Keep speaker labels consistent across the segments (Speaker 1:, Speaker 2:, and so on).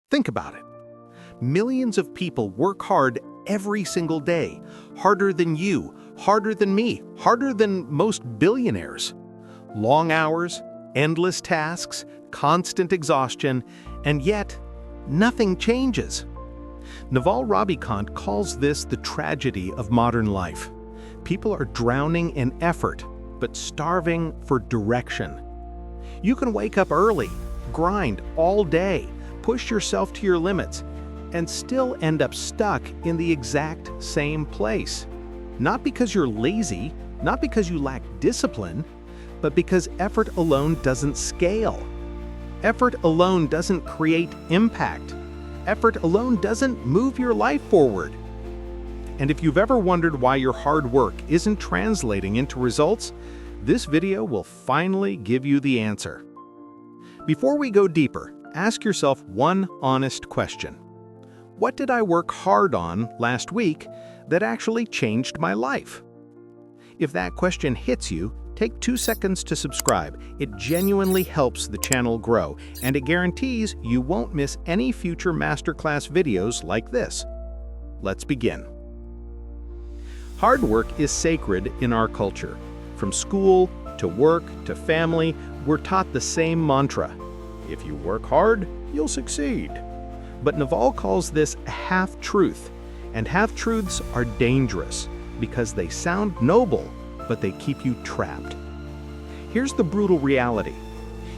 Speaker 1: Think about it. Millions of people work hard every single day, harder than you, harder than me, harder than most billionaires. Long hours, endless tasks, constant exhaustion, and yet nothing changes. Naval Ravikant calls this the tragedy of modern life. People are drowning in effort, but starving for direction. You can wake up early, grind all day, push yourself to your limits, and still end up stuck in the exact same place. Not because you're lazy, not because you lack discipline, but because effort alone doesn't scale. Effort alone doesn't create impact. Effort alone doesn't move your life forward. And if you've ever wondered why your hard work isn't translating into results, this video will finally give you the answer. Before we go deeper, ask yourself one honest question. What did I work hard on last week that actually changed my life? If that question hits you, take 2 seconds to subscribe. It genuinely helps the channel grow, and it guarantees you won't miss any future masterclass videos like this. Let's begin. Hard work is sacred in our culture. From school to work to family, we're taught the same mantra. If you work hard, you'll succeed. But Naval calls this a half-truth, and half-truths are dangerous because they sound noble, but they keep you trapped. Here's the brutal reality.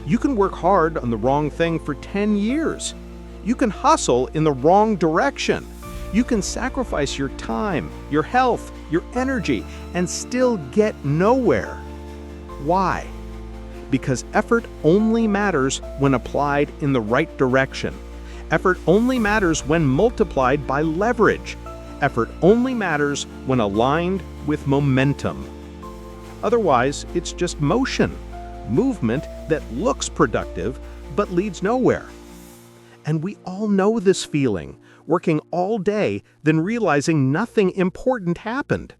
Speaker 1: You can work hard on the wrong thing for 10 years. You can hustle in the wrong direction. You can sacrifice your time, your health, your energy, and still get nowhere. Why? Because effort only matters when applied in the right direction. Effort only matters when multiplied by leverage. Effort only matters when aligned with momentum. Otherwise, it's just motion, movement that looks productive but leads nowhere. And we all know this feeling, working all day, then realizing nothing important happened.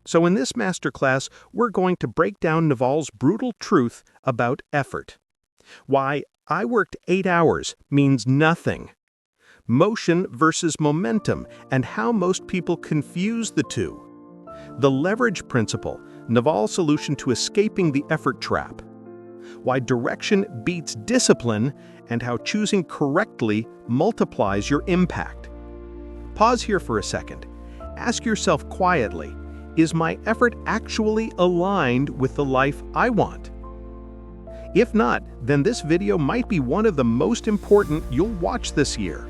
Speaker 1: So in this masterclass, we're going to break down Naval's brutal truth about effort. Why I worked 8 hours means nothing. Motion versus momentum, and how most people confuse the two. The leverage principle, Naval's solution to escaping the effort trap. Why direction beats discipline, and how choosing correctly multiplies your impact. Pause here for a second. Ask yourself quietly, is my effort actually aligned with the life I want? If not, then this video might be one of the most important you'll watch this year.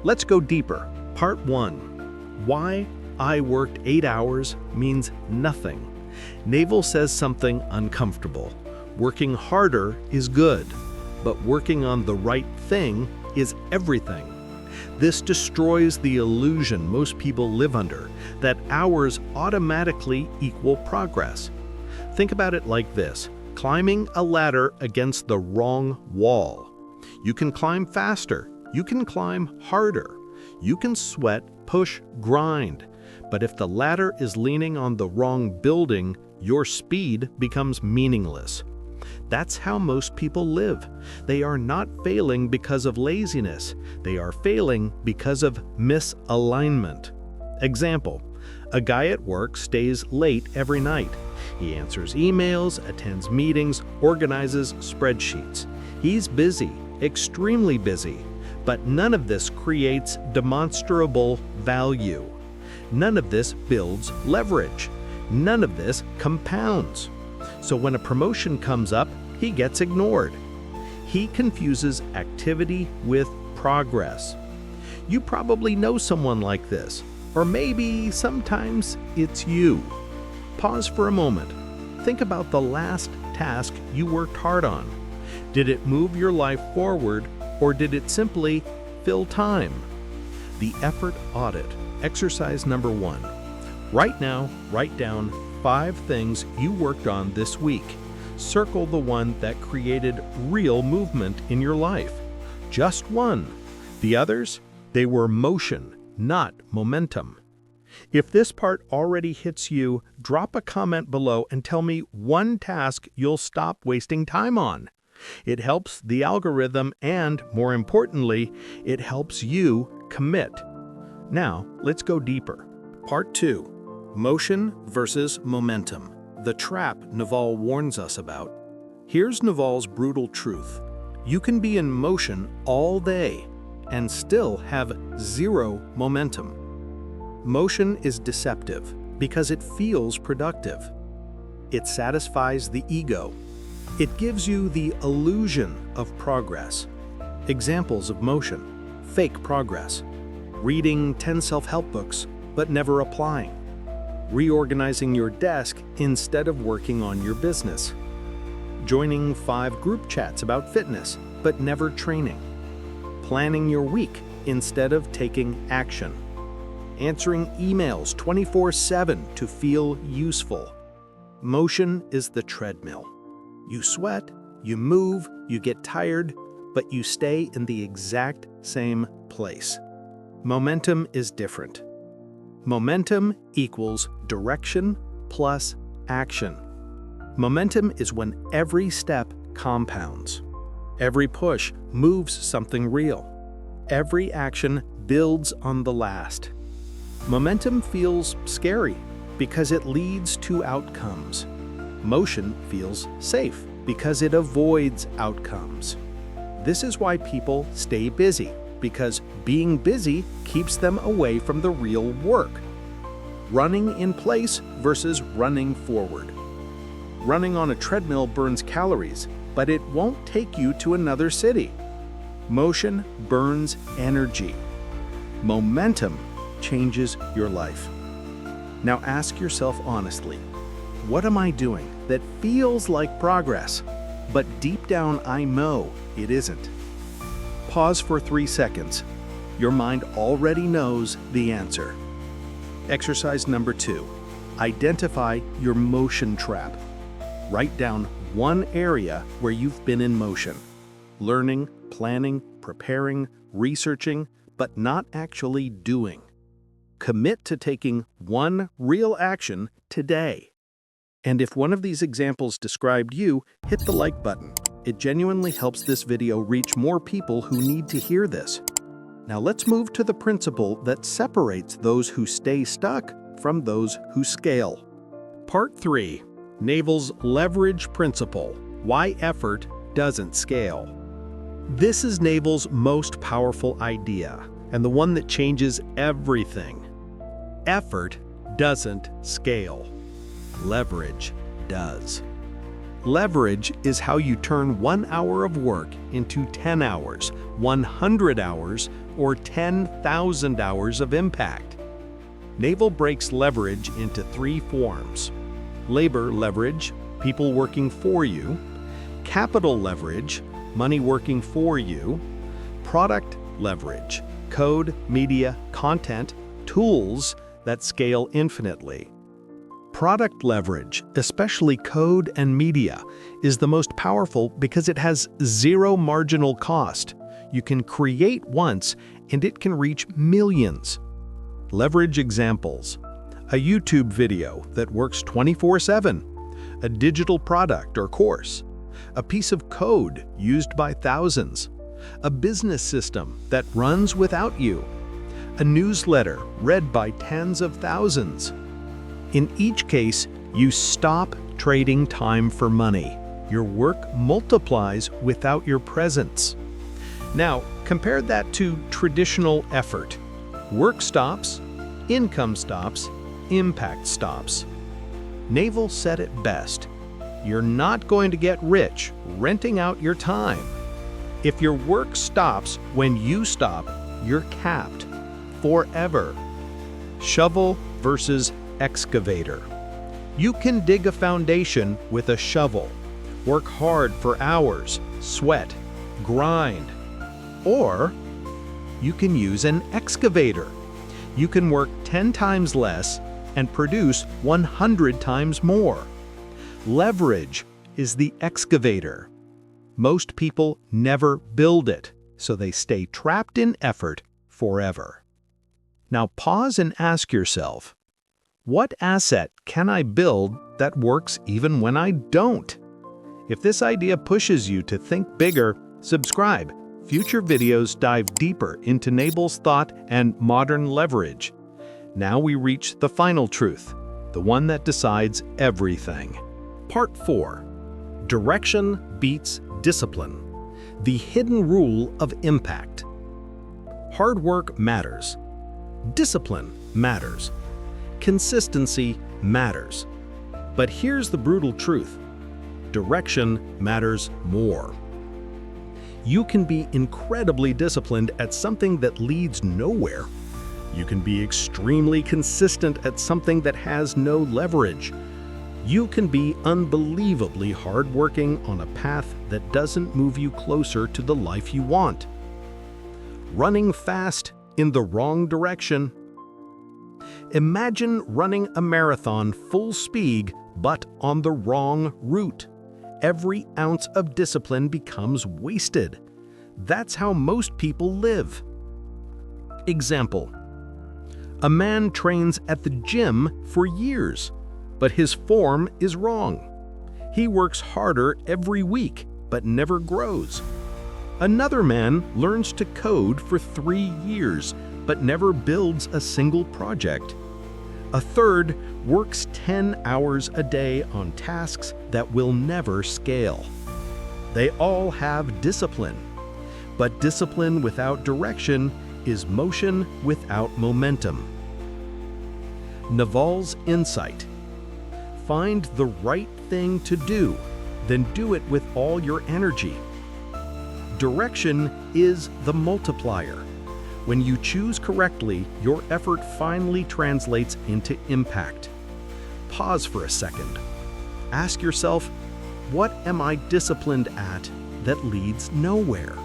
Speaker 1: Let's go deeper. Part 1. Why I worked 8 hours means nothing. Naval says something uncomfortable. Working harder is good, but working on the right thing is everything. This destroys the illusion most people live under, that hours automatically equal progress. Think about it like this. Climbing a ladder against the wrong wall. You can climb faster, you can climb harder, you can sweat, push, grind. But if the ladder is leaning on the wrong building, your speed becomes meaningless. That's how most people live. They are not failing because of laziness. They are failing because of misalignment. Example, a guy at work stays late every night. He answers emails, attends meetings, organizes spreadsheets. He's busy, extremely busy, but none of this creates demonstrable value. None of this builds leverage. None of this compounds. So when a promotion comes up, he gets ignored. He confuses activity with progress. You probably know someone like this, or maybe sometimes it's you. Pause for a moment. Think about the last task you worked hard on. Did it move your life forward, or did it simply fill time? The effort audit. Exercise number 1. Right now, write down 5 things you worked on this week. Circle the one that created real movement in your life. Just one. The others, they were motion, not momentum. If this part already hits you, drop a comment below and tell me one task you'll stop wasting time on. It helps the algorithm and, more importantly, it helps you commit. Now, let's go deeper. Part 2. Motion versus momentum. The trap Naval warns us about. Here's Naval's brutal truth. You can be in motion all day and still have zero momentum. Motion is deceptive because it feels productive. It satisfies the ego. It gives you the illusion of progress. Examples of motion: fake progress, reading 10 self-help books but never applying, reorganizing your desk instead of working on your business, joining 5 group chats about fitness but never training, planning your week instead of taking action, answering emails 24/7 to feel useful. Motion is the treadmill. You sweat, you move, you get tired, but you stay in the exact same place. Momentum is different. Momentum equals direction plus action. Momentum is when every step compounds. Every push moves something real. Every action builds on the last. Momentum feels scary because it leads to outcomes. Motion feels safe because it avoids outcomes. This is why people stay busy, because being busy keeps them away from the real work. Running in place versus running forward. Running on a treadmill burns calories, but it won't take you to another city. Motion burns energy. Momentum changes your life. Now ask yourself honestly, what am I doing that feels like progress, but deep down I know it isn't? Pause for 3 seconds. Your mind already knows the answer. Exercise number 2. Identify your motion trap. Write down one area where you've been in motion. Learning, planning, preparing, researching, but not actually doing. Commit to taking one real action today. And if one of these examples described you, hit the like button. It genuinely helps this video reach more people who need to hear this. Now let's move to the principle that separates those who stay stuck from those who scale. Part 3. Naval's leverage principle: why effort doesn't scale. This is Naval's most powerful idea, and the one that changes everything. Effort doesn't scale. Leverage does. Leverage is how you turn 1 hour of work into 10 hours, 100 hours, or 10,000 hours of impact. Naval breaks leverage into 3 forms: labor leverage, people working for you; capital leverage, money working for you; product leverage, code, media, content, tools that scale infinitely. Product leverage, especially code and media, is the most powerful because it has zero marginal cost. You can create once and it can reach millions. Leverage examples: a YouTube video that works 24/7, a digital product or course, a piece of code used by thousands, a business system that runs without you, a newsletter read by tens of thousands. In each case, you stop trading time for money. Your work multiplies without your presence. Now, compare that to traditional effort. Work stops, income stops, impact stops. Naval said it best: you're not going to get rich renting out your time. If your work stops when you stop, you're capped forever. Shovel versus excavator. You can dig a foundation with a shovel, work hard for hours, sweat, grind. Or you can use an excavator. You can work 10 times less and produce 100 times more. Leverage is the excavator. Most people never build it, so they stay trapped in effort forever. Now pause and ask yourself, what asset can I build that works even when I don't? If this idea pushes you to think bigger, subscribe. Future videos dive deeper into Naval's thought and modern leverage. Now we reach the final truth, the one that decides everything. Part 4. Direction beats discipline. The hidden rule of impact. Hard work matters. Discipline matters. Consistency matters. But here's the brutal truth. Direction matters more. You can be incredibly disciplined at something that leads nowhere. You can be extremely consistent at something that has no leverage. You can be unbelievably hardworking on a path that doesn't move you closer to the life you want. Running fast in the wrong direction. Imagine running a marathon full speed, but on the wrong route. Every ounce of discipline becomes wasted. That's how most people live. Example: a man trains at the gym for years, but his form is wrong. He works harder every week, but never grows. Another man learns to code for 3 years, but never builds a single project. A third works 10 hours a day on tasks that will never scale. They all have discipline, but discipline without direction is motion without momentum. Naval's insight: find the right thing to do, then do it with all your energy. Direction is the multiplier. When you choose correctly, your effort finally translates into impact. Pause for a second. Ask yourself, what am I disciplined at that leads nowhere?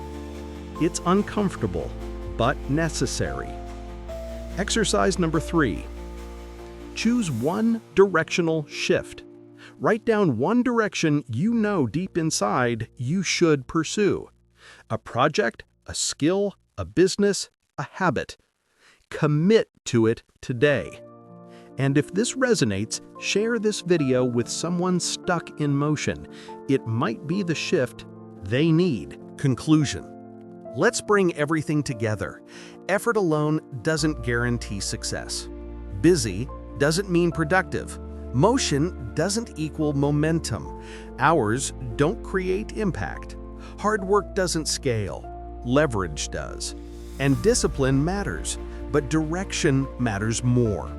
Speaker 1: It's uncomfortable, but necessary. Exercise number 3. Choose one directional shift. Write down one direction you know deep inside you should pursue. A project, a skill, a business, a habit. Commit to it today. And if this resonates, share this video with someone stuck in motion. It might be the shift they need. Conclusion: let's bring everything together. Effort alone doesn't guarantee success. Busy doesn't mean productive. Motion doesn't equal momentum. Hours don't create impact. Hard work doesn't scale. Leverage does. And discipline matters, but direction matters more.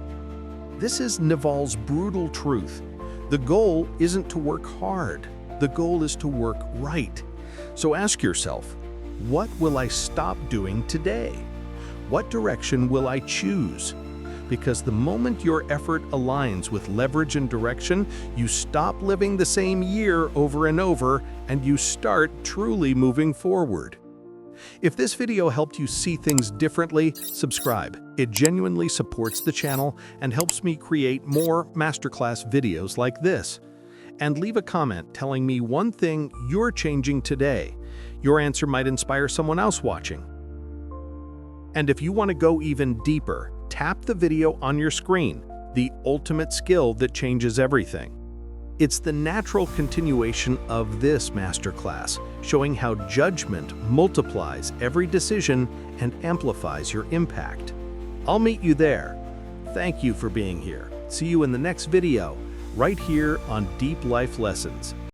Speaker 1: This is Naval's brutal truth. The goal isn't to work hard. The goal is to work right. So ask yourself, what will I stop doing today? What direction will I choose? Because the moment your effort aligns with leverage and direction, you stop living the same year over and over, and you start truly moving forward. If this video helped you see things differently, subscribe. It genuinely supports the channel and helps me create more masterclass videos like this. And leave a comment telling me one thing you're changing today. Your answer might inspire someone else watching. And if you want to go even deeper, tap the video on your screen, the ultimate skill that changes everything. It's the natural continuation of this masterclass, showing how judgment multiplies every decision and amplifies your impact. I'll meet you there. Thank you for being here. See you in the next video, right here on Deep Life Lessons.